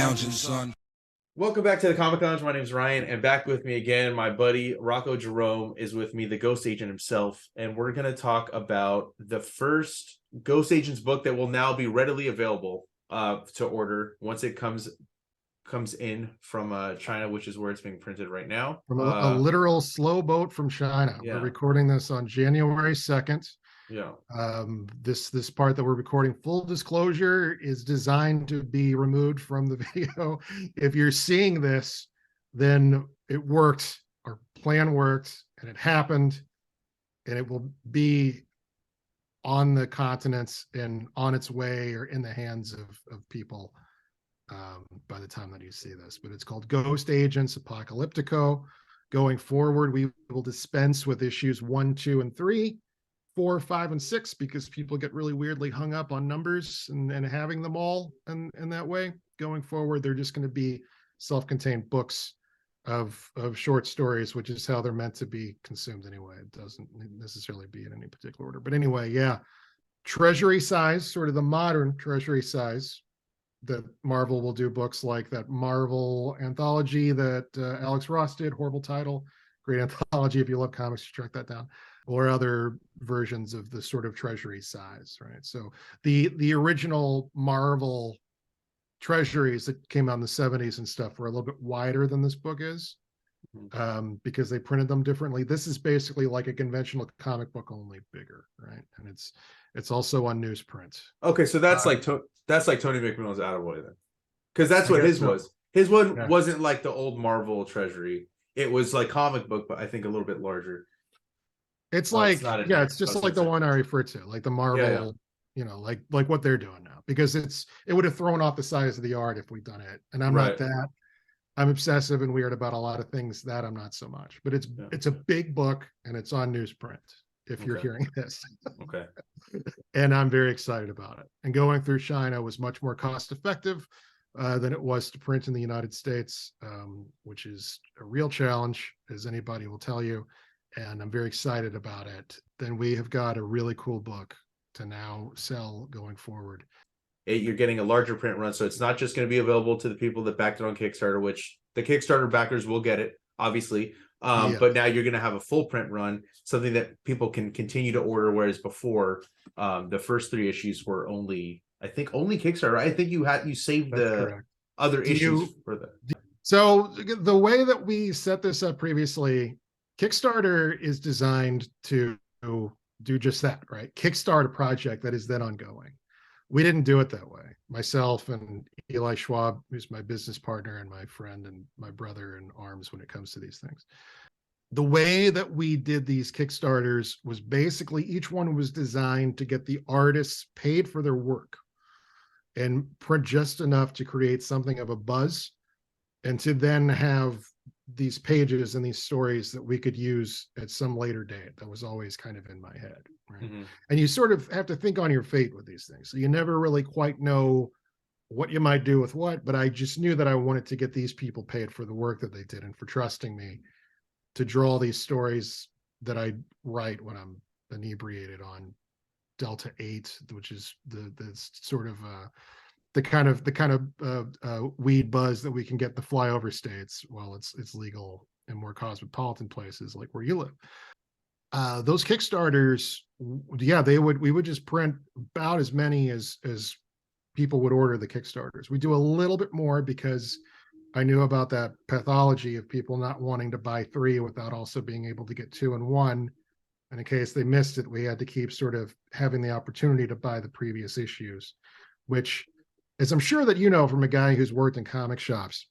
lounging, son. Welcome back to the Comic Lounge. My name is Ryan, and back with me again, my buddy Rocko Jerome is with me, the Ghost Agent himself, and we're going to talk about the first Ghost Agents book that will now be readily available to order once it comes in from China, which is where it's being printed right now. From a literal slow boat from China. Yeah. We're recording this on January 2nd. Yeah. This part that we're recording, full disclosure, is designed to be removed from the video. If you're seeing this, then it worked, our plan worked, and it happened, and it will be on the continents and on its way or in the hands of people by the time that you see this. But it's called Ghost Agents Apocalyptico. Going forward, we will dispense with issues 1, 2, and 3. 4, 5, and 6, because people get really weirdly hung up on numbers and having them all in that way. Going forward, they're just going to be self-contained books of short stories, which is how they're meant to be consumed anyway. It doesn't necessarily be in any particular order. But anyway, yeah, treasury size, sort of the modern treasury size, that Marvel will do books like that Marvel anthology that Alex Ross did, horrible title, great anthology. If you love comics, track that down. Or other versions of the sort of treasury size, right? So the original Marvel treasuries that came out in the 70s and stuff were a little bit wider than this book is, because they printed them differently. This is basically like a conventional comic book, only bigger, right? And it's also on newsprint. Okay, so that's like Tony McMillan's Attaboy then, because that's what his was. His one wasn't like the old Marvel treasury. It was like comic book, but I think a little bit larger. It's like, it's just like the one I refer to, like the Marvel, you know, like what they're doing now, because it would have thrown off the size of the art if we'd done it. And I'm not that. I'm obsessive and weird about a lot of things that I'm not so much. But it's a big book and it's on newsprint, if you're hearing this. Okay. And I'm very excited about it. And going through China was much more cost effective than it was to print in the United States, which is a real challenge, as anybody will tell you. And I'm very excited about it. Then we have got a really cool book to now sell going forward. You're getting a larger print run, so it's not just going to be available to the people that backed it on Kickstarter, which the Kickstarter backers will get it, obviously. But now you're going to have a full print run, something that people can continue to order, whereas before, the first 3 issues were only Kickstarter. I think you saved the other issues for the. So the way that we set this up previously, Kickstarter is designed to do just that, right? Kickstart a project that is then ongoing. We didn't do it that way. Myself and Eli Schwab, who's my business partner and my friend and my brother in arms when it comes to these things. The way that we did these Kickstarters was basically each one was designed to get the artists paid for their work and print just enough to create something of a buzz, and to then have these pages and these stories that we could use at some later date. That was always kind of in my head, right? And you sort of have to think on your fate with these things. So you never really quite know what you might do with what, but I just knew that I wanted to get these people paid for the work that they did and for trusting me to draw these stories that I write when I'm inebriated on Delta 8, which is the sort of the kind of weed buzz that we can get in the flyover states while it's legal in more cosmopolitan places like where you live. Those Kickstarters, we would just print about as many as people would order the Kickstarters. We do a little bit more because I knew about that pathology of people not wanting to buy 3 without also being able to get 2 and 1. And in case they missed it, we had to keep sort of having the opportunity to buy the previous issues, which, as I'm sure that you know from a guy who's worked in comic shops,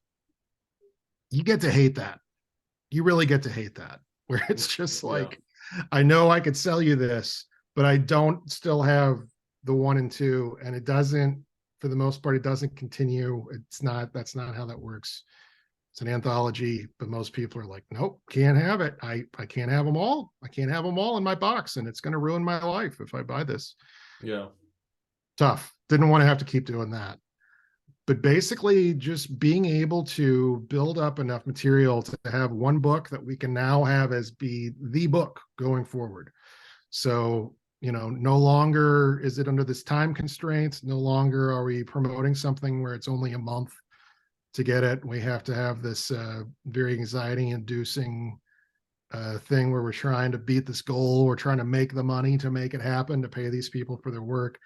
you get to hate that. You really get to hate that, where it's just like, I know I could sell you this, but I don't still have the 1 and 2, and it doesn't, for the most part, it doesn't continue. That's not how that works. It's an anthology, but most people are like, nope, can't have it. I can't have them all. I can't have them all in my box, and it's going to ruin my life if I buy this. Yeah. Tough. Didn't want to have to keep doing that. But basically just being able to build up enough material to have one book that we can now have as be the book going forward. So, you know, no longer is it under this time constraint. No longer are we promoting something where it's only a month to get it. We have to have this very anxiety-inducing thing where we're trying to beat this goal. We're trying to make the money to make it happen, to pay these people for their work.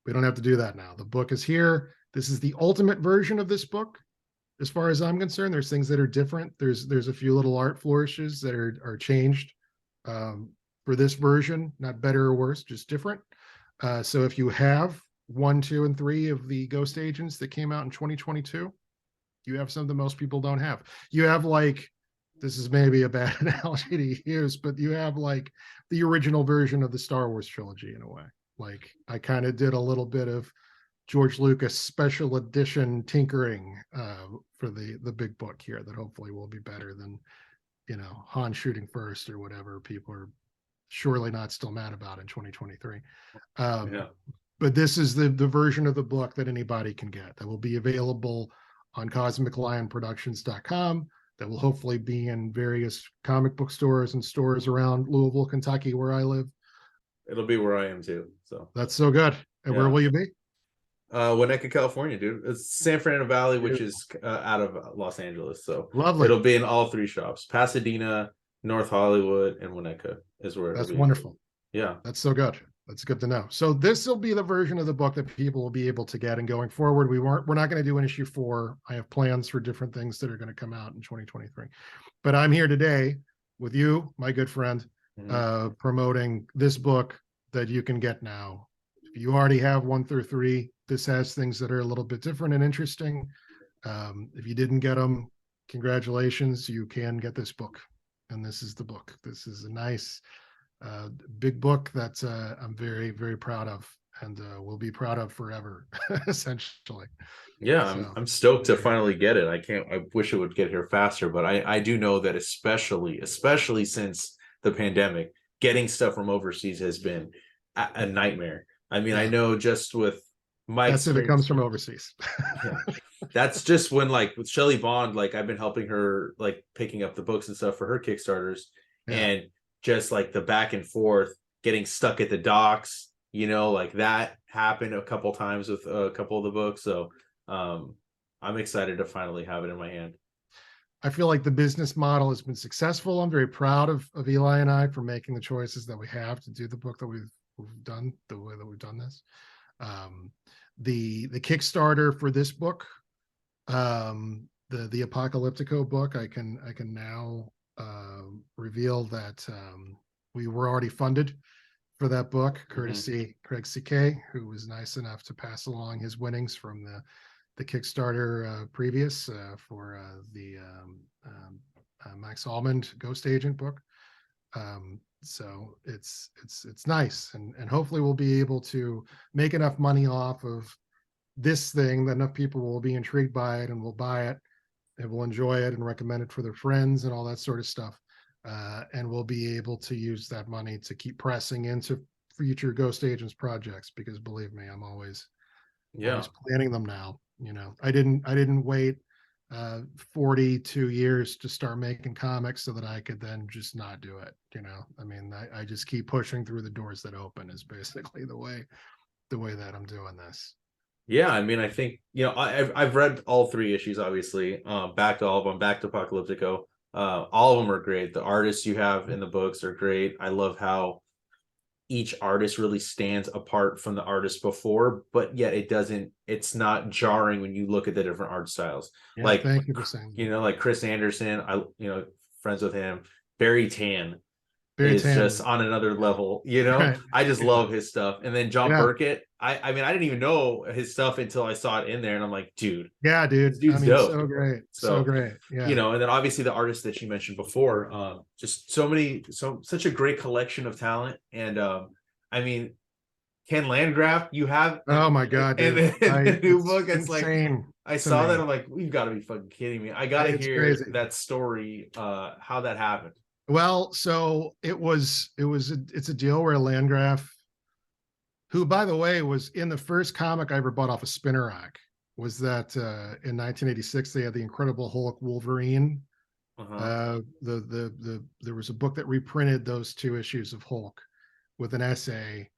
We don't have to do that now. The book is here. This is the ultimate version of this book, as far as I'm concerned. There's things that are different. There's a few little art flourishes that are changed for this version, not better or worse, just different. So if you have 1, 2, and 3 of the Ghost Agents that came out in 2022, you have something most people don't have. You have, like, this is maybe a bad analogy to use, but you have like the original version of the Star Wars trilogy in a way. Like, I kind of did a little bit of George Lucas special edition tinkering for the big book here that hopefully will be better than, you know, Han shooting first or whatever people are surely not still mad about in 2023. Yeah. But this is the version of the book that anybody can get, that will be available on CosmicLionProductions.com, that will hopefully be in various comic book stores and stores around Louisville, Kentucky, where I live. It'll be where I am too. So that's so good. And yeah. Where will you be? Winnetka, California, dude. It's San Fernando Valley, which is out of Los Angeles. So lovely. It'll be in all 3 shops: Pasadena, North Hollywood, and Winnetka is where. That's wonderful. Yeah, that's so good. That's good to know. So this will be the version of the book that people will be able to get. And going forward, we're not going to do an issue 4. I have plans for different things that are going to come out in 2023. But I'm here today with you, my good friend, promoting this book that you can get now. If you already have 1 through 3, this has things that are a little bit different and interesting. If you didn't get them, congratulations, you can get this book. And this is the book. This is a nice big book that I'm very, very proud of, and will be proud of forever, essentially. Yeah, so, I'm stoked to finally get it. I wish it would get here faster, but I do know that especially since the pandemic, getting stuff from overseas has been a nightmare. I mean, I know just with my that's if it comes from overseas. Yeah, that's just when, like, with Shelley Bond, like, I've been helping her, like, picking up the books and stuff for her Kickstarters, and just like the back and forth, getting stuck at the docks, you know, like that happened a couple times with a couple of the books. So I'm excited to finally have it in my hand. I feel like the business model has been successful. I'm very proud of Eli and I for making the choices that we have to do the book that we've done the way that we've done this. The Kickstarter for this book, the Apocalyptico book, I can now reveal that we were already funded for that book, courtesy Craig C.K., who was nice enough to pass along his winnings from the Kickstarter previous for the Max Almond Ghost Agent book. So it's nice, and hopefully we'll be able to make enough money off of this thing that enough people will be intrigued by it and will buy it and will enjoy it and recommend it for their friends and all that sort of stuff. And we'll be able to use that money to keep pressing into future Ghost Agents projects, because believe me, I'm always planning them now. You know, I didn't wait 42 years to start making comics so that I could then just not do it. You know, I mean, I just keep pushing through the doors that open is basically the way that I'm doing this. Yeah, I mean, I think, you know, I've read all 3 issues, obviously, back to all of them, back to Apocalyptico. All of them are great. The artists you have in the books are great. I love how each artist really stands apart from the artist before, but yet it's not jarring when you look at the different art styles. Yeah, like, thank you for saying that. You know, like Chris Anderson, friends with him. Barry Tan is just on another level, you know. Right. I just love his stuff. And then John Burkett, I mean, I didn't even know his stuff until I saw it in there, and I'm like, dude. Yeah, dude. This dude's dope. So great. So great. Yeah. You know, and then obviously the artists that you mentioned before, just such a great collection of talent. And I mean, Ken Landgraf, you have oh my god, dude. And the new book, it's insane. Like I saw that, I'm like, we've got to be fucking kidding me. I gotta hear crazy. That story, how that happened. Well, so it's a deal where Landgraf, who, by the way, was in the first comic I ever bought off a spinner rack, was that in 1986 they had the Incredible Hulk Wolverine. There was a book that reprinted those 2 issues of Hulk with an essay,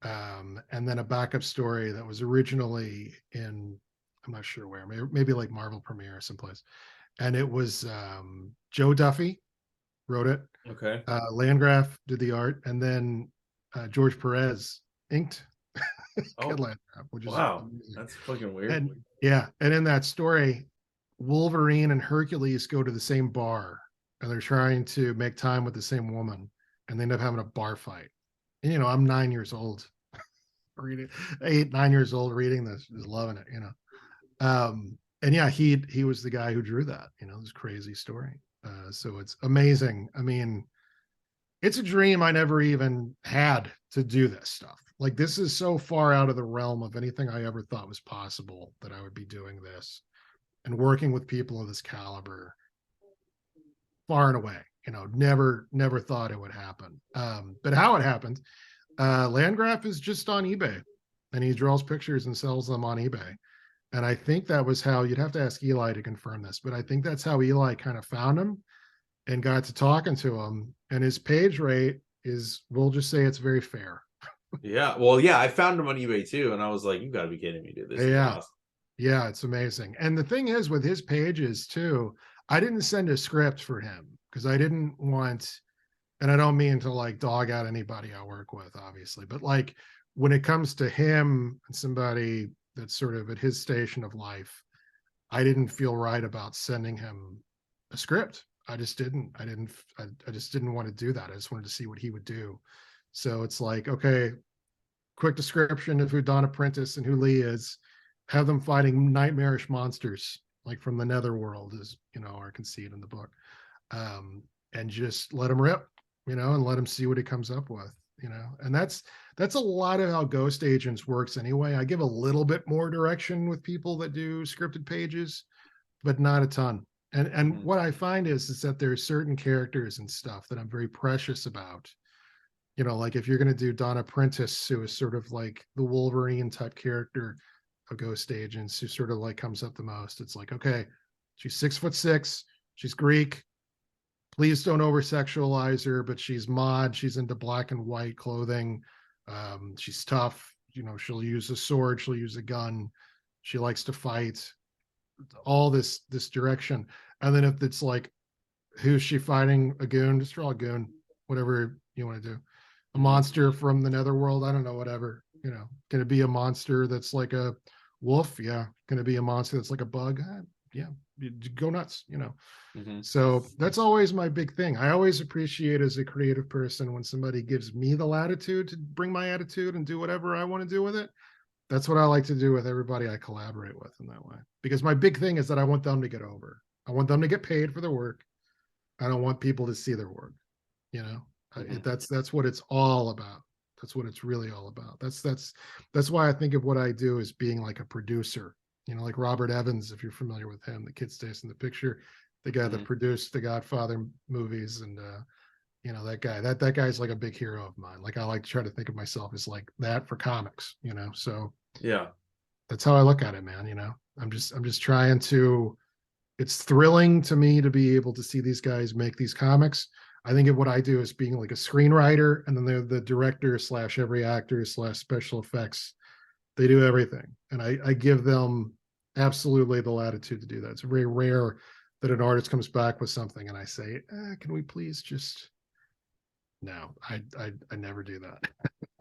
and then a backup story that was originally in I'm not sure where, maybe like Marvel Premiere or someplace. And it was Joe Duffy wrote it. Okay. Landgraf did the art, and then George Perez inked Kid Oh, Landgraf, which is wow. amazing. That's fucking weird. And yeah, and in that story, Wolverine and Hercules go to the same bar, and they're trying to make time with the same woman, and they end up having a bar fight. And I'm 9 years old reading, 8, 9 years old reading this, just loving it. And yeah, he was the guy who drew that. This crazy story. So it's amazing. I mean, it's a dream I never even had to do this stuff. Like, this is so far out of the realm of anything I ever thought was possible, that I would be doing this and working with people of this caliber, far and away. Never thought it would happen. But how it happened, Landgraf is just on eBay, and he draws pictures and sells them on eBay. And I think that was how, you'd have to ask Eli to confirm this, but I think that's how Eli kind of found him and got to talking to him. And his page rate is, we'll just say, it's very fair. Yeah. Well, yeah, I found him on eBay too, and I was like, you got to be kidding me, dude. This is Yeah. awesome. Yeah, it's amazing. And the thing is, with his pages too, I didn't send a script for him because I didn't want, and I don't mean to like dog out anybody I work with, obviously, but like when it comes to him and somebody that's sort of at his station of life, I didn't feel right about sending him a script. I just didn't. I just didn't want to do that. I just wanted to see what he would do. So it's like, okay, quick description of who Donna Prentice and who Lee is. Have them fighting nightmarish monsters like from the netherworld, is our conceit in the book, and just let them rip, and let them see what he comes up with, and that's a lot of how Ghost Agents works anyway. I give a little bit more direction with people that do scripted pages, but not a ton. And what I find is that there's certain characters and stuff that I'm very precious about. Like if you're going to do Donna Prentice, who is sort of like the Wolverine type character of Ghost Agents, who sort of like comes up the most. It's like, okay, she's 6'6", she's Greek. Please don't over sexualize her, but she's mod. She's into black and white clothing. She's tough. She'll use a sword. She'll use a gun. She likes to fight. All this direction. And then if it's like, who's she fighting? A goon? Just draw a goon. Whatever you want to do. A monster from the netherworld. I don't know. Whatever. Can it be a monster that's like a wolf? Yeah. Can it be a monster that's like a bug? Yeah. Go nuts. So that's always my big thing. I always appreciate, as a creative person, when somebody gives me the latitude to bring my attitude and do whatever I want to do with it. That's what I like to do with everybody I collaborate with in that way. Because my big thing is that I want them to get over. I want them to get paid for their work. I don't want people to see their work. That's what it's all about. That's what it's really all about. That's why I think of what I do as being like a producer. Like Robert Evans, if you're familiar with him, the kid stays in the picture, the guy that produced the Godfather movies, and that guy's like a big hero of mine. Like I like to try to think of myself as like that for comics. So yeah, that's how I look at it, man. I'm just trying to. It's thrilling to me to be able to see these guys make these comics. I think of what I do as being like a screenwriter, and then they're the director / every actor / special effects. They do everything, and I give them absolutely the latitude to do that. It's very rare that an artist comes back with something and I say, can we please just. No, I never do that.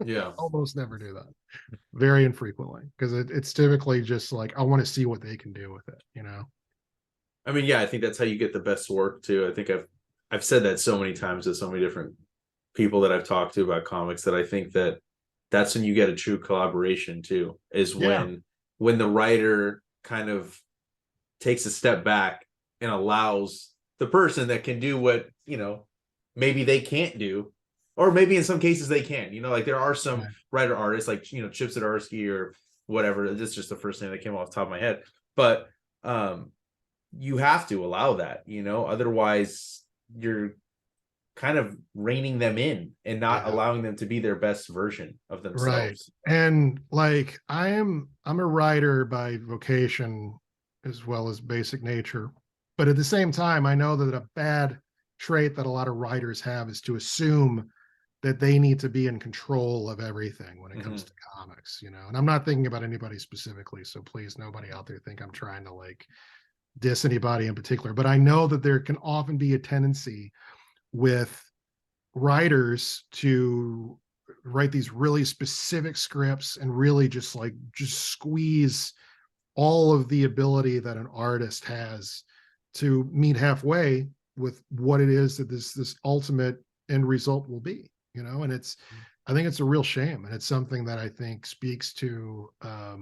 yeah. Almost never do that. Very infrequently, because it's typically just like, I want to see what they can do with it. I mean, yeah, I think that's how you get the best work too. I think I've said that so many times to so many different people that I've talked to about comics, that I think that that's when you get a true collaboration too, is when the writer kind of takes a step back and allows the person that can do what, maybe they can't do, or maybe in some cases they can, like there are some writer artists like, Chip Zdarsky or whatever. This is just the first name that came off the top of my head. But you have to allow that, otherwise you're kind of reining them in and not allowing them to be their best version of themselves. Right. And like I'm a writer by vocation as well as basic nature. But at the same time, I know that a bad trait that a lot of writers have is to assume that they need to be in control of everything when it comes Mhm. to comics, you know. And I'm not thinking about anybody specifically, so please, nobody out there think I'm trying to like diss anybody in particular. But I know that there can often be a tendency with writers to write these really specific scripts and really just squeeze all of the ability that an artist has to meet halfway with what it is that this ultimate end result will be, you know. And it's, I think it's a real shame, and it's something that I think speaks to a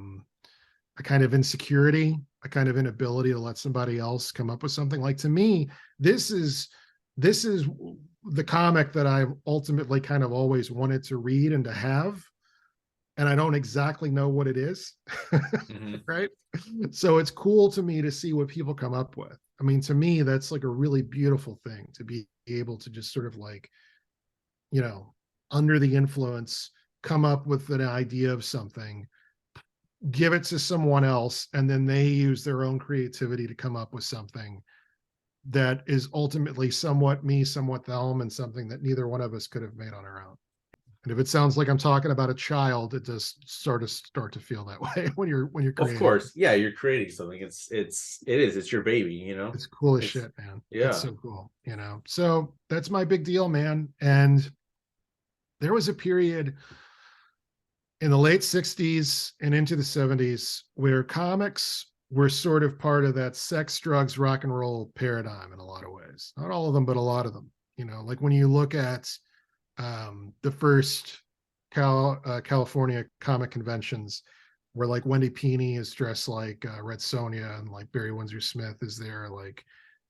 kind of insecurity, a kind of inability to let somebody else come up with something. Like, to me, this is the comic that I've ultimately kind of always wanted to read and to have, and I don't exactly know what it is. Mhm. Right? So it's cool to me to see what people come up with. I mean, to me, that's like a really beautiful thing, to be able to just sort of like, you know, under the influence, come up with an idea of something, give it to someone else, and then they use their own creativity to come up with something that is ultimately somewhat me, somewhat them, and something that neither one of us could have made on our own. And if it sounds like I'm talking about a child, it does start to feel that way when you're Of creating. course, yeah, you're creating something. It's your baby, you know. It's cool as It's shit, man. It's yeah. so cool, you know. So that's my big deal, man. And there was a period in the late 60s and into the 70s where comics were sort of part of that sex, drugs, rock and roll paradigm in a lot of ways. Not all of them, but a lot of them. You know, like when you look at the first California comic conventions, where like Wendy Pini is dressed like Red Sonja, and like Barry Windsor Smith is there, like,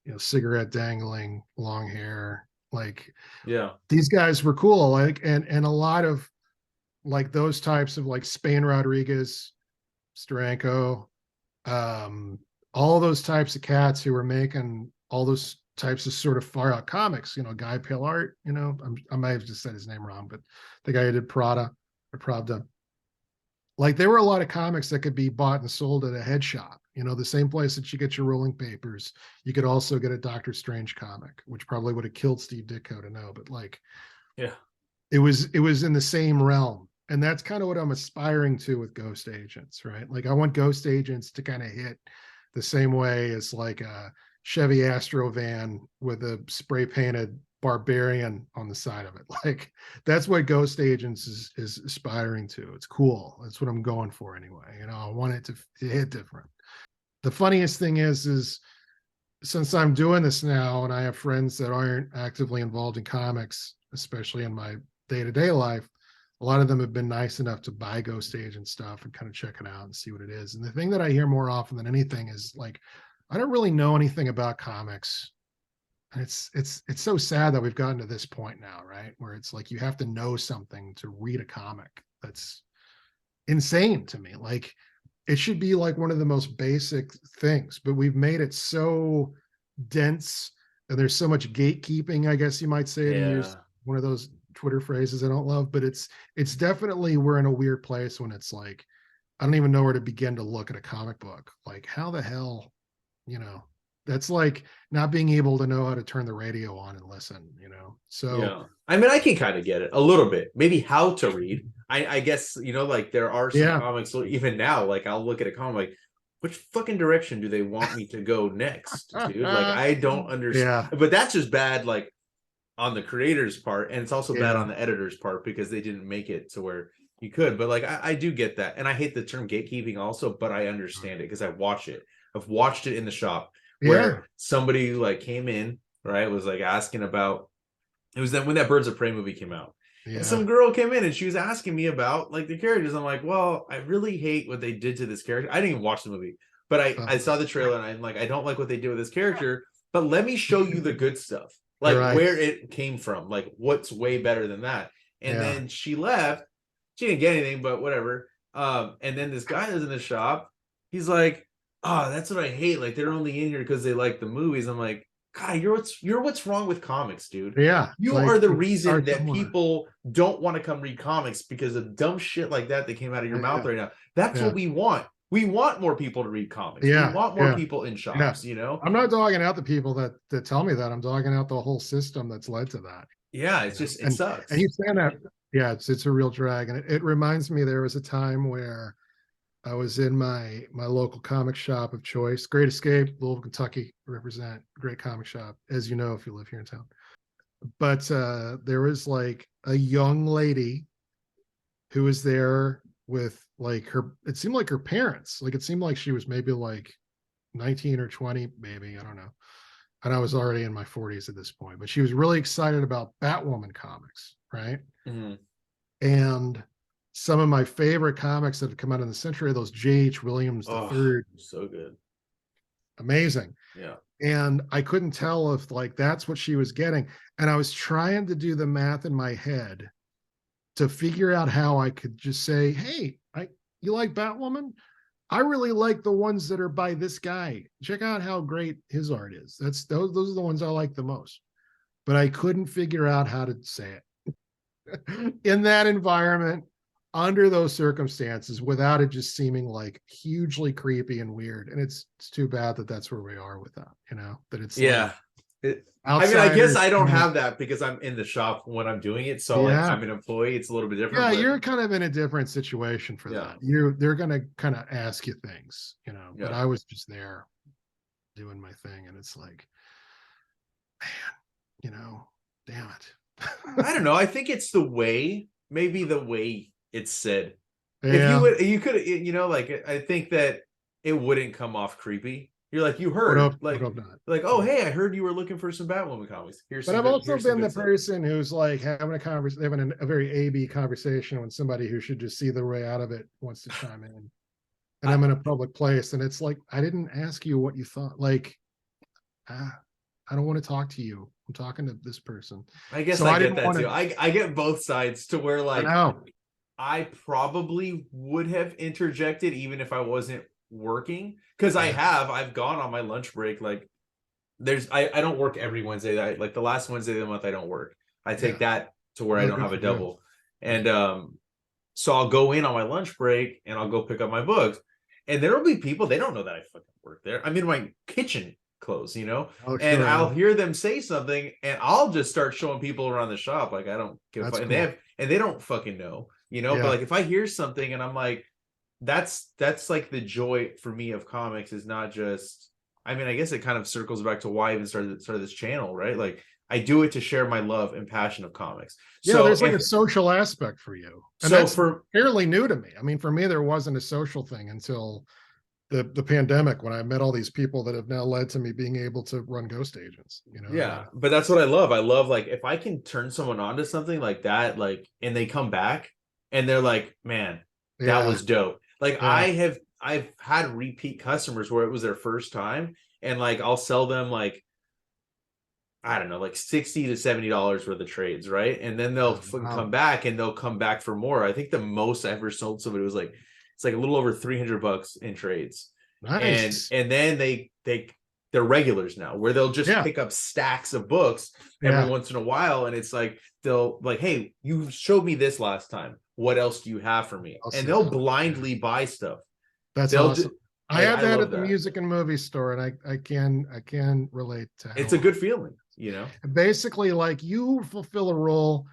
you know, cigarette dangling, long hair. Like, Yeah. these guys were cool. Like, and a lot of like those types of like Spain Rodriguez, Steranko, um, all those types of cats who were making all those types of sort of far out comics, you know, Guy Pale Art, you know, I might have just said his name wrong, but the guy who did Prada or Pravda, like there were a lot of comics that could be bought and sold at a head shop, you know, the same place that you get your rolling papers. You could also get a Doctor Strange comic, which probably would have killed Steve Ditko to know, but like Yeah. it was in the same realm. And that's kind of what I'm aspiring to with Ghost Agents, right? Like I want Ghost Agents to kind of hit the same way as like a Chevy Astro van with a spray painted barbarian on the side of it. Like that's what Ghost Agents is aspiring to. It's cool. That's what I'm going for anyway. You know, I want it to hit different. The funniest thing is since I'm doing this now and I have friends that aren't actively involved in comics, especially in my day-to-day life, a lot of them have been nice enough to buy Ghost Agent stuff and kind of check it out and see what it is. And the thing that I hear more often than anything is like, I don't really know anything about comics. And it's so sad that we've gotten to this point now, right? Where it's like you have to know something to read a comic. That's insane to me. Like it should be like one of the most basic things, but we've made it so dense, and there's so much gatekeeping, I guess you might say, to use Yeah. one of those Twitter phrases I don't love, but it's definitely, we're in a weird place when it's like I don't even know where to begin to look at a comic book. Like how the hell, you know, that's like not being able to know how to turn the radio on and listen, you know. So Yeah. I mean, I can kind of get it a little bit. Maybe how to read. I guess, you know, like there are some yeah. comics, even now, like I'll look at a comic like, which fucking direction do they want me to go next, dude? Like I don't understand. Yeah. But that's just bad, like on the creator's part, and it's also bad Yeah. on the editor's part because they didn't make it to where you could. But like I do get that. And I hate the term gatekeeping also, but I understand it because I watch it. I've watched it in the shop Yeah. where somebody like came in, right, was like asking about, it was then when that Birds of Prey movie came out. And Yeah. some girl came in and she was asking me about like the characters. I'm like, well, I really hate what they did to this character. I didn't even watch the movie, but I saw the trailer and I'm like, I don't like what they did with this character, but let me show you the good stuff, like Right. where it came from, like what's way better than that. And Yeah. then she left. She didn't get anything, but whatever. And then this guy is in the shop. He's like, oh, that's what I hate. Like they're only in here because they like the movies. I'm like, God, you're what's wrong with comics, dude. Yeah. You are Like the reason start that somewhere. people don't want to come read comics because of dumb shit like that came out of your mouth Yeah. right now. That's Yeah. what we want. We want more people to read comics. We Yeah. want more Yeah. people in Yeah. shops, you know? I'm not dogging out the people that tell me that. I'm dogging out the whole system that's led to that. Yeah, you it's know? just, it And sucks. he's saying that, yeah, it's a real drag. And it reminds me, there was a time where I was in my local comic shop of choice, Great Escape, Louisville, Kentucky, represent, great comic shop, as you know, if you live here in town. But there was like a young lady who was there with like her, it seemed like her parents, like it seemed like she was maybe like 19 or 20, maybe, I don't know. And I was already in my 40s at this point, but she was really excited about Batwoman comics, right? Mhm. And some of my favorite comics that have come out in the century are those J.H. Williams the Oh, third. so good. Amazing. Yeah. And I couldn't tell if like that's what she was getting. And I was trying to do the math in my head to figure out how I could just say, hey, you like Batwoman? I really like the ones that are by this guy. Check out how great his art is. Those are the ones I like the most. But I couldn't figure out how to say it in that environment, under those circumstances, without it just seeming like hugely creepy and weird. And it's too bad that that's where we are with that, that it's like Yeah. I mean, I guess outsiders. I don't have that because I'm in the shop when I'm doing it. So like Yeah. I'm an employee. It's a little bit different, Yeah, but you're kind of in a different situation for yeah. that. They're gonna kind of ask you things, but Yeah. I was just there doing my thing, and it's like, damn I don't know. I think it's maybe the way it's said. it. If Yeah, you could, like I think that it wouldn't come off creepy. You're like, you heard, would hope not. like, oh, Yeah. hey, I heard you were looking for some Batwoman comics. But I've also Here's some been the good stuff. person who's like having a very A/B conversation with somebody who should just see their way out of it wants to chime in. And I, I'm in a public place, and it's like, I didn't ask you what you thought. Like, I don't want to talk to you. I'm talking to this person. I guess So I I get didn't that want too. to. I get both sides to where I like know. I probably would have interjected even if I wasn't working because Yeah. I've gone on my lunch break. Like I don't work every Wednesday. Like the last Wednesday of the month I don't work. I take Yeah. that to where I Oh, don't good have for a you. double. And so I'll go in on my lunch break and I'll go pick up my books. And there'll be people, they don't know that I fucking work there. I'm in my kitchen clothes, Oh, and sure. I'll Yeah. hear them say something and I'll just start showing people around the shop like I don't give a That's fuck. cool. And they don't fucking know, but Yeah. like if I hear something and I'm like, that's like the joy for me of comics is not just, I mean, I guess it kind of circles back to why I even started this channel, right? Like I do it to share my love and passion of comics. Yeah, So there's like a social aspect for you. And so that's for fairly new to me. I mean, for me, there wasn't a social thing until the pandemic, when I met all these people that have now led to me being able to run ghost agents. I yeah, mean, but that's what I love. I love like if I can turn someone on to something like that, like and they come back and they're like, man, that yeah, was dope. Like yeah. I've had repeat customers where it was their first time and like I'll sell them like I don't know, like $60 to $70 worth of trades, right? And then they'll Oh, wow. come back and they'll come back for more. I think the most I ever sold somebody was like it's like a little over $300 in trades. Nice. And then they're regulars now where they'll just Yeah, pick up stacks of books every yeah. once in a while and it's like they'll like, hey, you showed me this last time. What else do you have for me? I'll And see they'll that. Yeah. blindly buy stuff. That's They'll just awesome. I like had I that love at the that. music and movie store, and I can relate to It's a how good feeling. basically, like, you fulfill a role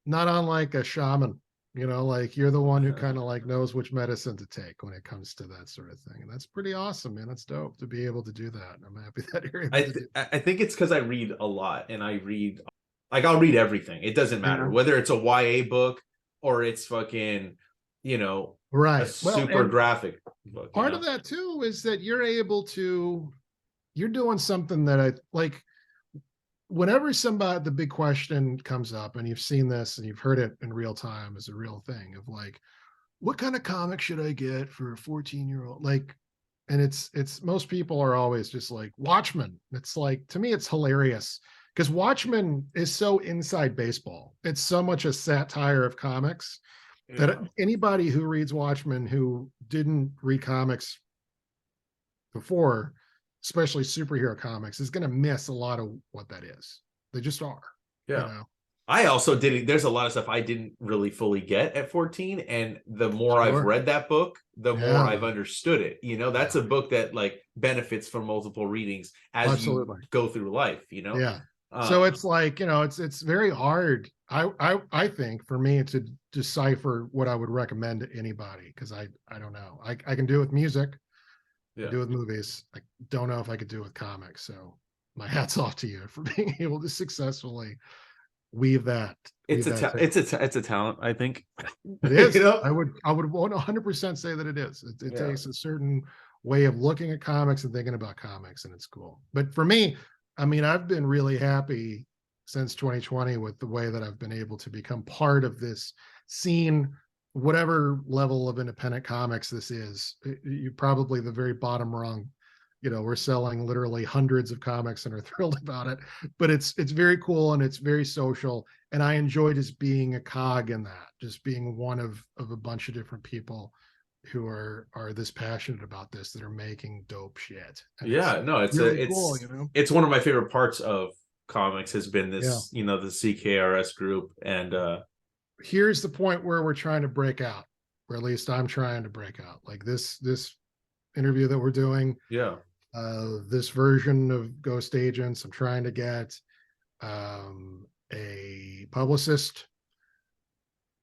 not unlike a shaman. Like, you're the one who kind of like knows which medicine to take when it comes to that sort of thing, and that's pretty awesome, man. That's dope to be able to do that. I'm happy that you're able to do. I think it's because I read a lot and I read like I'll read everything. It doesn't matter Yeah. whether it's a YA book or it's fucking, a Right. Well, super and graphic book, part of that too is that you're doing something that I like. Whenever the big question comes up, and you've seen this and you've heard it in real time as a real thing of like, what kind of comic should I get for a 14-year-old? Like, and it's most people are always just like Watchmen. It's like, to me, it's hilarious because Watchmen is so inside baseball. It's so much a satire of comics that Yeah. anybody who reads Watchmen who didn't read comics before, especially superhero comics, is going to miss a lot of what that is. They just are, you Yeah. know. I also didn't, there's a lot of stuff I didn't really fully get at 14. And the more I've Sure. read that book, the more Yeah. I've understood it. That's Yeah. a book that like benefits from multiple readings as you Absolutely. go through life. Yeah. So it's like, it's very hard. I think for me to decipher what I would recommend to anybody, because I don't know. I can do it with music, Yeah. do it with movies. I don't know if I could do it with comics. So my hat's off to you for being able to successfully weave that. It's a talent, I think. It is. You know? I would 100% say that it is. It Yeah. takes a certain way of looking at comics and thinking about comics, and it's cool. But for me, I mean, I've been really happy since 2020 with the way that I've been able to become part of this scene, whatever level of independent comics this is. You probably the very bottom rung. We're selling literally hundreds of comics and are thrilled about it. But it's very cool and it's very social. And I enjoy just being a cog in that, just being one of a bunch of different people who are this passionate about this, that are making dope shit. And Yeah, no, it's really cool, it's one of my favorite parts of comics has been Yeah. this, the CKRS group. And Here's the point where we're trying to break out, or at least I'm trying to break out. Like this interview that we're doing, yeah, this version of Ghost Agents, I'm trying to get a publicist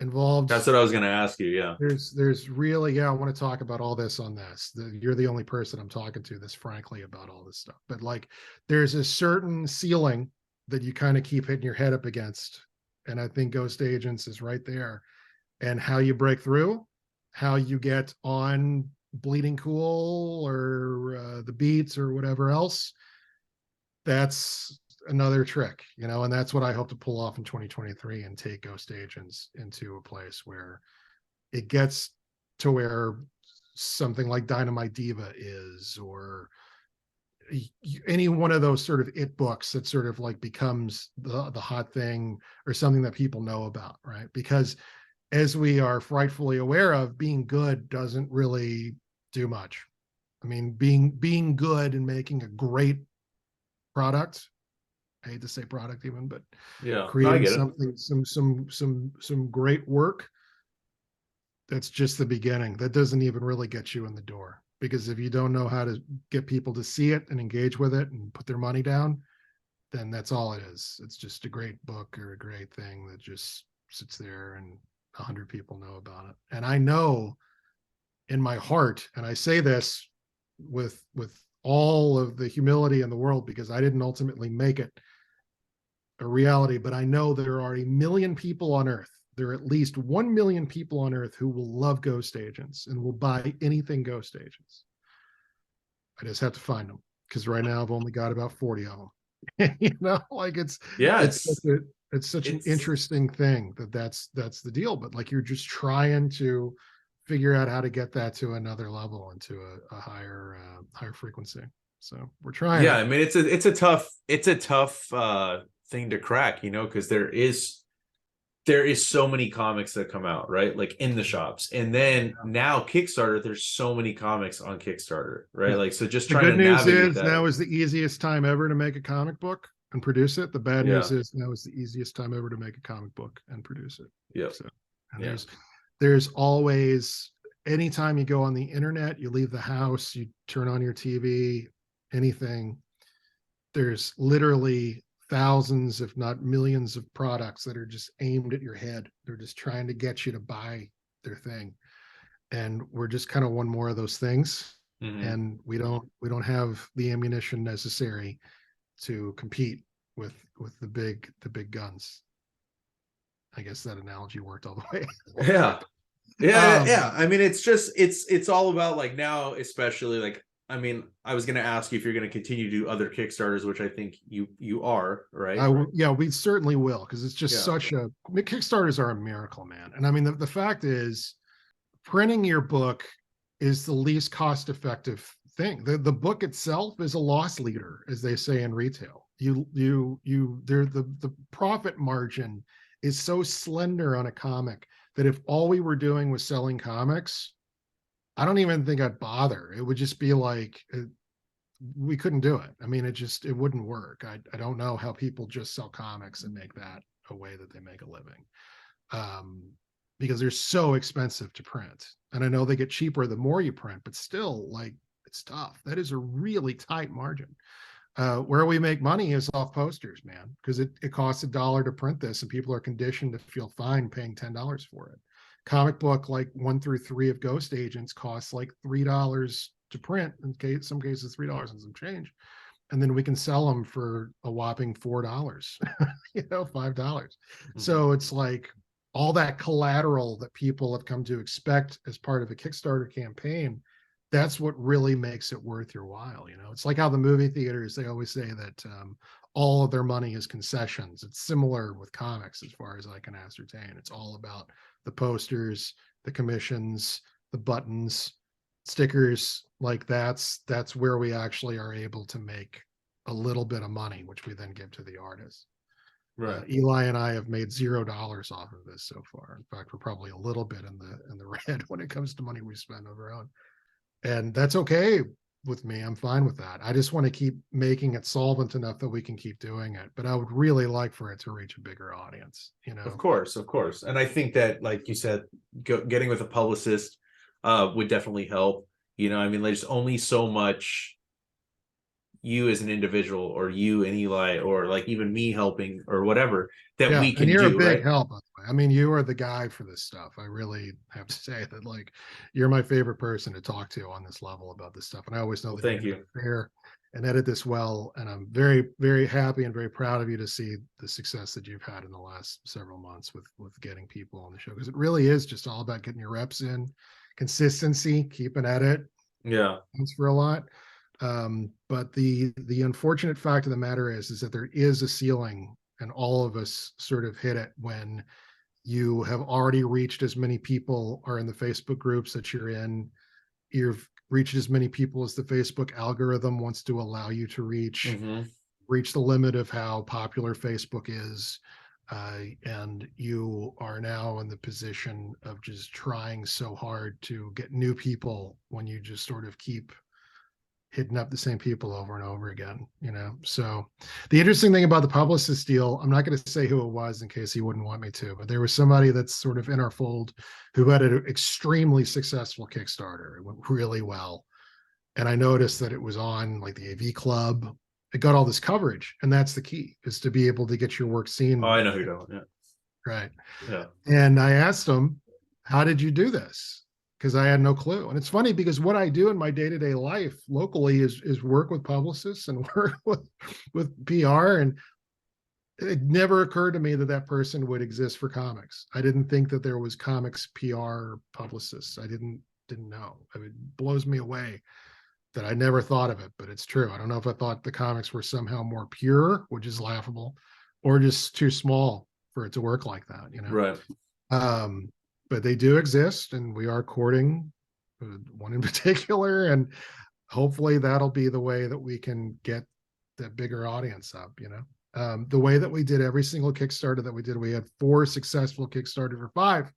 involved. that's what I was going to ask you. Yeah. There's really, I want to talk about all this on this. You're the only person I'm talking to this frankly about all this stuff. But like, there's a certain ceiling that you kind of keep hitting your head up against. And I think Ghost Agents is right there. And how you break through, how you get on Bleeding Cool or the Beats or whatever else, that's another trick, and that's what I hope to pull off in 2023 and take Ghost Agents into a place where it gets to where something like Dynamite Diva is, or any one of those sort of it books that sort of like becomes the hot thing or something that people know about, right? Because as we are frightfully aware of, being good doesn't really do much. I mean, being good and making a great product, I hate to say product even, but Yeah, no, I creating get it. something, some great work, that's just the beginning. That doesn't even really get you in the door, because if you don't know how to get people to see it and engage with it and put their money down, then that's all it is. It's just a great book or a great thing that just sits there and 100 people know about it. And I know in my heart, and I say this with all of the humility in the world, because I didn't ultimately make it a reality, but I know there are 1 million people on Earth. There are at least 1 million people on Earth who will love Ghost Agents and will buy anything Ghost Agents. I just have to find them, because right now I've only got about 40 of them. Like it's such an interesting thing that's the deal. But like, you're just trying to figure out how to get that to another level and to a higher frequency. So we're trying. Yeah, I mean, it's a tough thing to crack, because there is so many comics that come out, right? Like in the shops. And then now Kickstarter, there's so many comics on Kickstarter, right? Yeah. Like, so just The trying good to news navigate is that. now is the easiest time ever to make a comic book and produce it. The bad news is now is the easiest time ever to make a comic book and produce it. Yeah. So, and there's always, anytime you go on the internet, you leave the house, you turn on your TV, anything, there's literally thousands, if not millions, of products that are just aimed at your head. They're just trying to get you to buy their thing. And we're just kind of one more of those things. Mm-hmm. And we don't have the ammunition necessary to compete with the big guns. I guess that analogy worked all the way. Yeah. I mean, it's all about, like, now, especially, like, I mean, I was going to ask you if you're going to continue to do other Kickstarters, which I think you are, right? Yeah, we certainly will, because it's just Kickstarters are a miracle, man. And I mean, the fact is, printing your book is the least cost-effective thing. The book itself is a loss leader, as they say in retail. The profit margin is so slender on a comic that if all we were doing was selling comics, I don't even think I'd bother. It would just be like, we couldn't do it. I mean, it wouldn't work. I don't know how people just sell comics and make that a way that they make a living. Because they're so expensive to print. And I know they get cheaper the more you print, but still, like, it's tough. That is a really tight margin. Where we make money is off posters, man, because it costs $1 to print this, and people are conditioned to feel fine paying $10 for it. Comic book like 1 through 3 of Ghost Agents costs like $3 to print, in case some cases $3 and some change, and then we can sell them for a whopping $4, $5. Mm-hmm. So it's like all that collateral that people have come to expect as part of a Kickstarter campaign. That's what really makes it worth your while. It's like how the movie theaters, they always say that all of their money is concessions. It's similar with comics as far as I can ascertain. It's all about the posters, the commissions, the buttons, stickers. Like that's where we actually are able to make a little bit of money, which we then give to the artists. Right. Eli and I have made $0 off of this so far. In fact, we're probably a little bit in the red when it comes to money we spend of our own. And that's okay with me. I'm fine with that. I just want to keep making it solvent enough that we can keep doing it. But I would really like for it to reach a bigger audience, Of course. And I think that, like you said, getting with a publicist would definitely help. I mean, there's only so much you as an individual, or you and Eli, or like even me helping or whatever that we can and you're do, a big right? help, by the way. I mean, you are the guy for this stuff. I really have to say that, like, you're my favorite person to talk to on this level about this stuff. And I always know that Thank you're you. fair and edit this well. And I'm very, very happy and very proud of you to see the success that you've had in the last several months with getting people on the show, because it really is just all about getting your reps in, consistency, keeping at it. Yeah. Thanks for a lot. But the unfortunate fact of the matter is that there is a ceiling, and all of us sort of hit it when you have already reached as many people are in the Facebook groups that you're in. You've reached as many people as the Facebook algorithm wants to allow you to reach. Mm-hmm. Reach the limit of how popular Facebook is. And you are now in the position of just trying so hard to get new people when you just sort of keep hitting up the same people over and over again. So the interesting thing about the publicist deal, I'm not going to say who it was in case he wouldn't want me to, but there was somebody that's sort of in our fold who had an extremely successful Kickstarter. It went really well. And I noticed that it was on like the AV Club. It got all this coverage, and that's the key, is to be able to get your work seen. Oh, I know who you're talking. Yeah. Right. Yeah. And I asked him, how did you do this? Because I had no clue. And it's funny because what I do in my day-to-day life locally is work with publicists and work with PR. And it never occurred to me that person would exist for comics. I didn't think that there was comics PR publicists. I didn't know. It blows me away that I never thought of it, but it's true. I don't know if I thought the comics were somehow more pure, which is laughable, or just too small for it to work like that, Right. But they do exist, and we are courting one in particular, and hopefully that'll be the way that we can get that bigger audience up. The way that we did every single Kickstarter that we did, we had 4 successful Kickstarters, or 5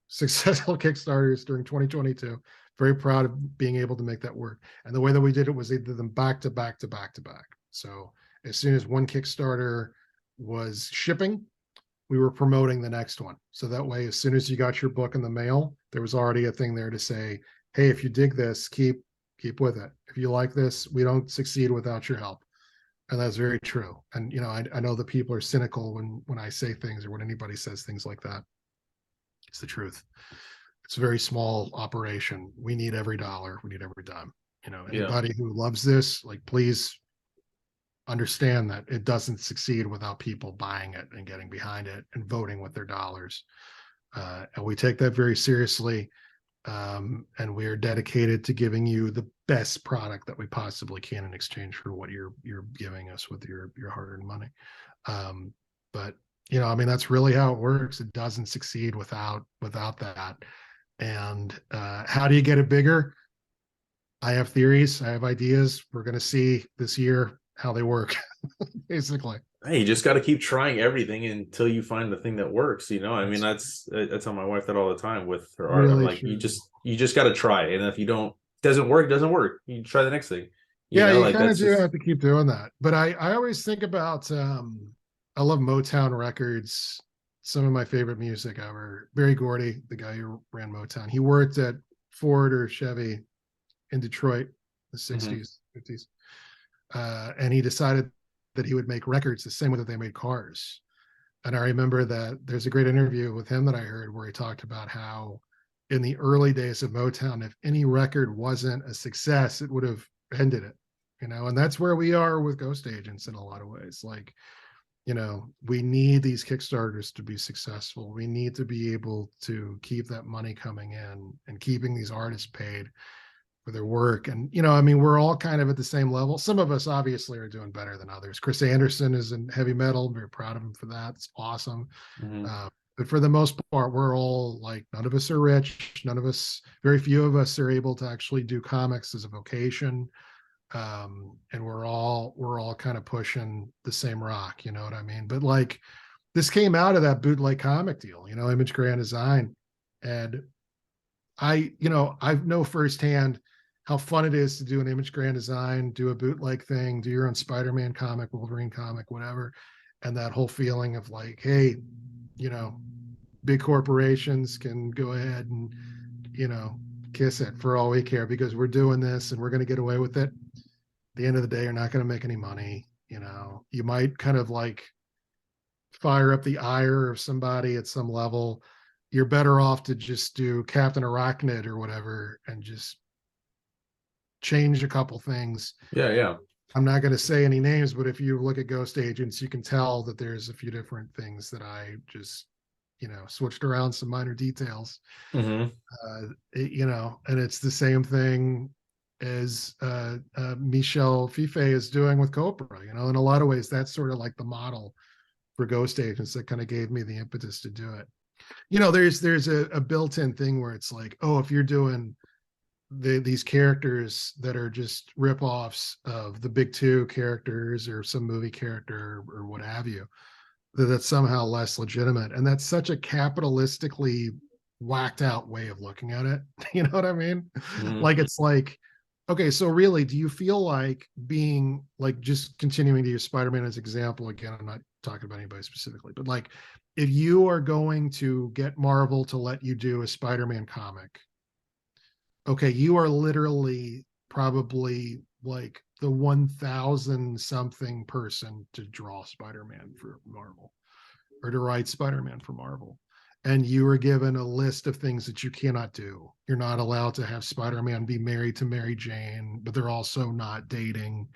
successful Kickstarters during 2022. Very proud of being able to make that work. And the way that we did it was they did them back to back to back to back. So as soon as one Kickstarter was shipping, we were promoting the next one. So that way, as soon as you got your book in the mail, there was already a thing there to say, hey, if you dig this, keep with it. If you like this, we don't succeed without your help. And that's very true. And, I know that people are cynical when I say things, or when anybody says things like that. It's the truth. It's a very small operation. We need every dollar. We need every dime. Anybody who loves this, like, please understand that it doesn't succeed without people buying it and getting behind it and voting with their dollars. And we take that very seriously. And we are dedicated to giving you the best product that we possibly can in exchange for what you're giving us with your hard-earned money. But that's really how it works. It doesn't succeed without that. And how do you get it bigger? I have theories. I have ideas. We're going to see this year how they work, basically. Hey, you just got to keep trying everything until you find the thing that works. I mean, I tell my wife that all the time with her art. I'm like, you just got to try it. And if doesn't work, you try the next thing. You kind of do have to keep doing that. But I always think about, I love Motown records. Some of my favorite music ever. Barry Gordy, the guy who ran Motown, he worked at Ford or Chevy in Detroit, the 60s, 50s. and he decided that he would make records the same way that they made cars. And I remember that there's a great interview with him that I heard where he talked about how in the early days of Motown, if any record wasn't a success, it would have ended it, and that's where we are with Ghost Agents in a lot of ways. Like, we need these Kickstarters to be successful. We need to be able to keep that money coming in and keeping these artists paid for their work. And, we're all kind of at the same level. Some of us obviously are doing better than others. Chris Anderson is in heavy metal. I'm very proud of him for that. It's awesome. But for the most part, we're all like, none of us are rich. Very few of us are able to actually do comics as a vocation. And we're all kind of pushing the same rock, you know what I mean? But like, this came out of that bootleg comic deal, Image Grand Design. And I know firsthand how fun it is to do an Image Grand Design, do a bootleg thing, do your own Spider-Man comic, Wolverine comic, whatever. And that whole feeling of like, hey, big corporations can go ahead and, kiss it for all we care because we're doing this and we're going to get away with it. At the end of the day, you're not going to make any money. You might kind of like fire up the ire of somebody at some level. You're better off to just do Captain Arachnid or whatever and just change a couple things. Yeah. I'm not going to say any names, but if you look at Ghost Agents, you can tell that there's a few different things that I just, switched around some minor details. And it's the same thing as Michel Fiffe is doing with Copra. In a lot of ways, that's sort of like the model for Ghost Agents that kind of gave me the impetus to do it. There's a built-in thing where it's like, oh, if you're doing these characters that are just rip-offs of the big two characters or some movie character or what have you, that's somehow less legitimate. And that's such a capitalistically whacked out way of looking at it. You know what I mean? Like, it's like, okay, so really, do you feel like being like, just continuing to use Spider-Man as example, again, I'm not talking about anybody specifically, but like, if you are going to get Marvel to let you do a Spider-Man comic, okay, you are literally probably like the 1,000 something person to draw Spider-Man for Marvel or to write Spider-Man for Marvel. And you are given a list of things that you cannot do. You're not allowed to have Spider-Man be married to Mary Jane, but they're also not dating.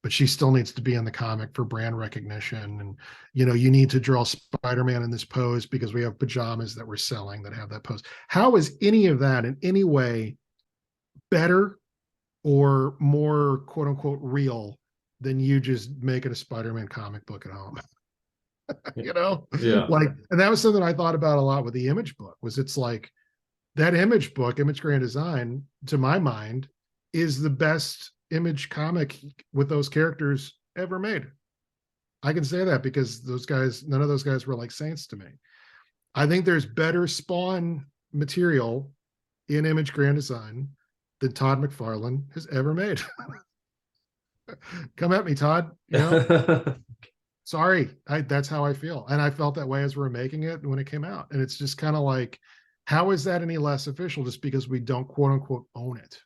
But she still needs to be in the comic for brand recognition. And, you need to draw Spider-Man in this pose because we have pajamas that we're selling that have that pose. How is any of that in any way better or more quote unquote real than you just making a Spider-Man comic book at home? Yeah. Like, and that was something I thought about a lot with the Image book. Was it's like that Image book, Image Grand Design, to my mind, is the best Image comic with those characters ever made. I can say that because none of those guys were like saints to me. I think there's better Spawn material in Image Grand Design than Todd McFarlane has ever made. Come at me, Todd. Sorry, that's how I feel. And I felt that way as we were making it when it came out. And it's just kind of like, how is that any less official just because we don't quote unquote own it?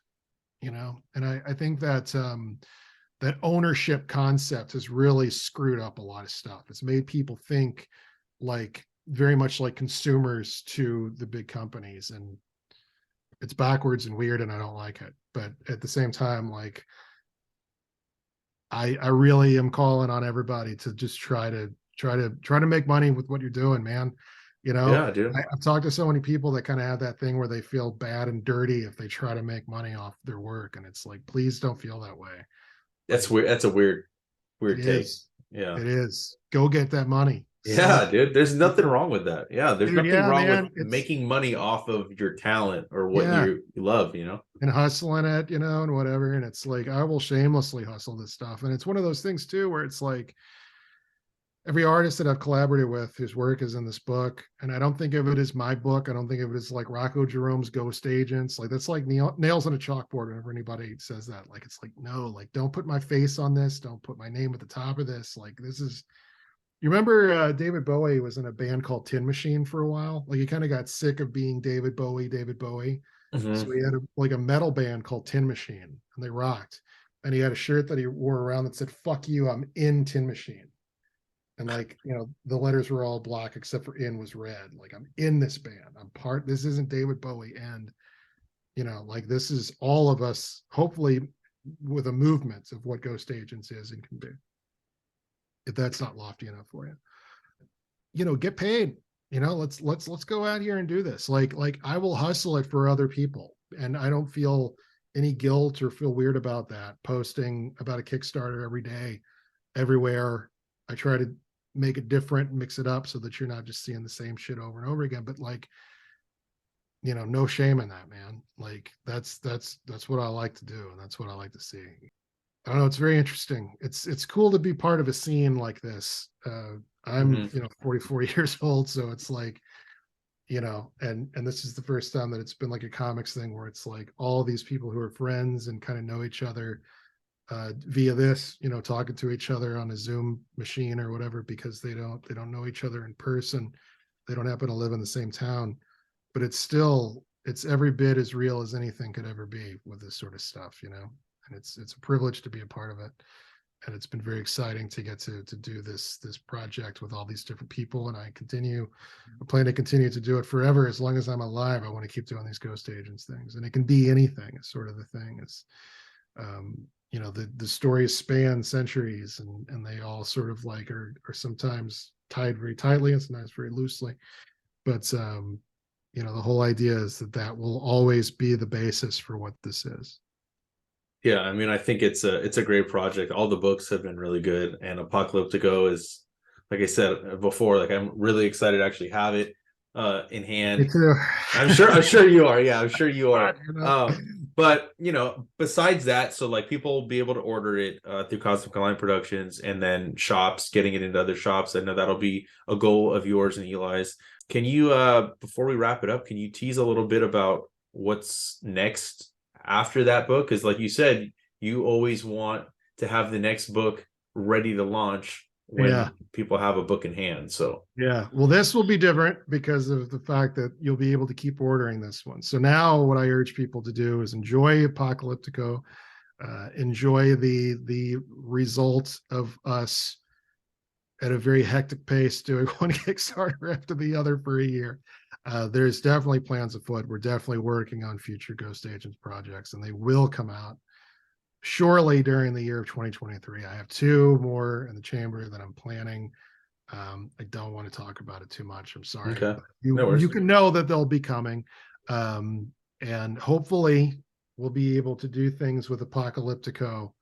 And I think that that ownership concept has really screwed up a lot of stuff. It's made people think like very much like consumers to the big companies, and it's backwards and weird, and I don't like it. But at the same time, like, I really am calling on everybody to just try to make money with what you're doing, man. Yeah, dude. I've talked to so many people that kind of have that thing where they feel bad and dirty if they try to make money off their work, and it's like, please don't feel that way. That's weird. That's a weird take. Yeah, it is. Go get that money. Yeah, dude. There's nothing wrong with that. Yeah, there's nothing wrong man, with making money off of your talent or what you love, and hustling it, and whatever. And it's like, I will shamelessly hustle this stuff. And it's one of those things too, where it's like every artist that I've collaborated with whose work is in this book, and I don't think of it as my book. I don't think of it as like Rocko Jerome's Ghost Agents. Like, that's like nails on a chalkboard whenever anybody says that. Like, it's like, no, like, don't put my face on this. Don't put my name at the top of this. Like, this is, you remember David Bowie was in a band called Tin Machine for a while. Like, he kind of got sick of being David Bowie. So he had a metal band called Tin Machine, and they rocked. and he had a shirt that he wore around that said "fuck you, I'm in Tin Machine." And like, you know, the letters were all black except for "in" was red. Like, I'm in this band. I'm part. This isn't David Bowie, and you know, like, this is all of us, hopefully with a movement of what Ghost Agents is and can do. If that's not lofty enough for you, you know, get paid. You know, let's go out here and do this. Like I will hustle it for other people, and I don't feel any guilt or feel weird about that. Posting about a Kickstarter every day, everywhere. I try to make it different, mix it up so that you're not just seeing the same shit over and over again. But like, you know, no shame in that, man. Like that's what I like to do, and that's what I like to see. I don't know. It's very interesting. It's cool to be part of a scene like this. I'm, you know, 44 years old, so it's like, you know, and this is the first time that it's been like a comics thing where it's like all these people who are friends and kind of know each other via this, you know, talking to each other on a Zoom machine or whatever, because they don't know each other in person. They don't happen to live in the same town, but it's every bit as real as anything could ever be with this sort of stuff, you know. And it's a privilege to be a part of it, and it's been very exciting to get to do this project with all these different people. And I plan to continue to do it forever. As long as I'm alive, I want to keep doing these Ghost Agents things, and it can be anything. Is sort of the thing. Is you know, the stories span centuries, and they all sort of like are sometimes tied very tightly and sometimes very loosely, but you know, the whole idea is that will always be the basis for what this is. Yeah, I mean, I think it's a great project. All the books have been really good, and Apocalyptico is, like I said before, like I'm really excited to actually have it in Me hand. too. I'm sure you are. Yeah, I'm sure you are. You know? But you know, besides that, so like people will be able to order it through Cosmic Online Productions, and then shops getting it into other shops. I know that'll be a goal of yours and Eli's. Can you before we wrap it up, can you tease a little bit about what's next after that book? Because like you said, you always want to have the next book ready to launch when Yeah. people have a book in hand. So Yeah. Well, this will be different because of the fact that you'll be able to keep ordering this one. So now what I urge people to do is enjoy Apocalyptico, enjoy the result of us at a very hectic pace doing one Kickstarter after the other for a year. There's definitely plans afoot. We're definitely working on future Ghost Agents projects, and they will come out surely during the year of 2023. I have two more in the chamber that I'm planning. I don't want to talk about it too much. I'm sorry. okay, But no you worries. can know that they'll be coming. And hopefully we'll be able to do things with Apocalyptico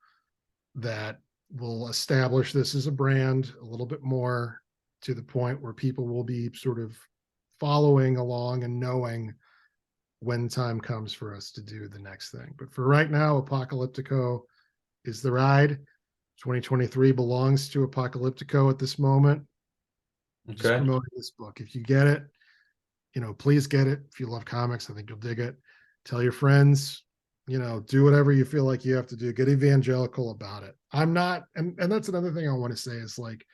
that will establish this as a brand a little bit more, to the point where people will be sort of following along and knowing when time comes for us to do the next thing. But for right now, Apocalyptico is the ride. 2023 belongs to Apocalyptico at this moment. Just Okay. promoting this book. If you get it, you know, please get it. If you love comics, I think you'll dig it. Tell your friends, you know, do whatever you feel like you have to do. Get evangelical about it. I'm not, and that's another thing I want to say is like,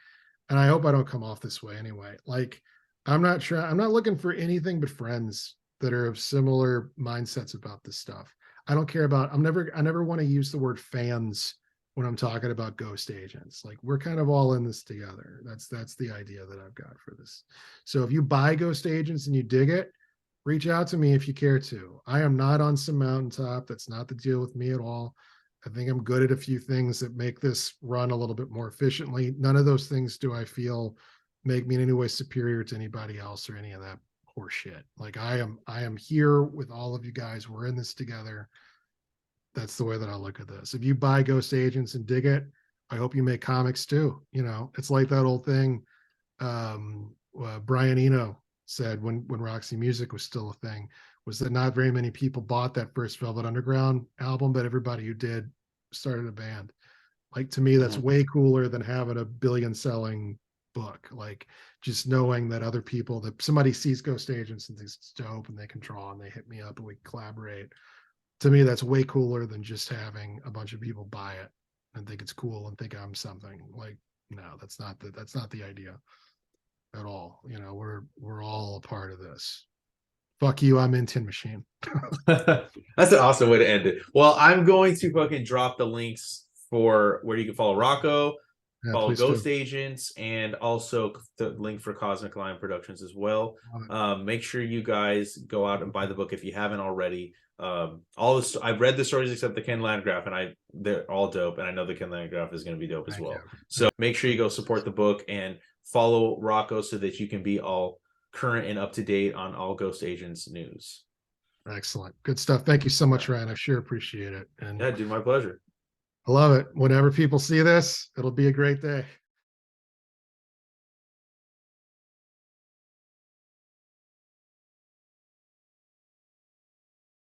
and I hope I don't come off this way anyway. Like, I'm not looking for anything but friends that are of similar mindsets about this stuff. I don't care about, I never want to use the word fans when I'm talking about Ghost Agents. Like, we're kind of all in this together. That's the idea that I've got for this. So if you buy Ghost Agents and you dig it, reach out to me if you care to. I am not on some mountaintop. That's not the deal with me at all. I think I'm good at a few things that make this run a little bit more efficiently. None of those things do I feel make me in any way superior to anybody else or any of that horse shit. Like, I am here with all of you guys. We're in this together. That's the way that I look at this. If you buy Ghost Agents and dig it, I hope you make comics too. You know, it's like that old thing Brian Eno said when Roxy Music was still a thing, was that not very many people bought that first Velvet Underground album, but everybody who did started a band. Like, to me, that's way cooler than having a billion selling book. Like, just knowing that other people, that somebody sees Ghost Agents and thinks it's dope and they can draw and they hit me up and we collaborate. To me, that's way cooler than just having a bunch of people buy it and think it's cool and think I'm something. Like, no, that's not the idea at all. You know, we're all a part of this. Fuck you, I'm in Tin Machine. That's an awesome way to end it. Well, I'm going to fucking drop the links for where you can follow Rocko, Yeah, follow please Ghost do. Agents, and also the link for Cosmic Lion Productions as well. Make sure you guys go out and buy the book if you haven't already. All this, I've read the stories except the Ken Landgraf, and they're all dope, and I know the Ken Landgraf is going to be dope as well. So make sure you go support the book and follow Rocko so that you can be all current and up to date on all Ghost Agents news. Excellent. Good stuff. Thank you so much, Ryan. I sure appreciate it. And yeah, dude, my pleasure. I love it. Whenever people see this, it'll be a great day.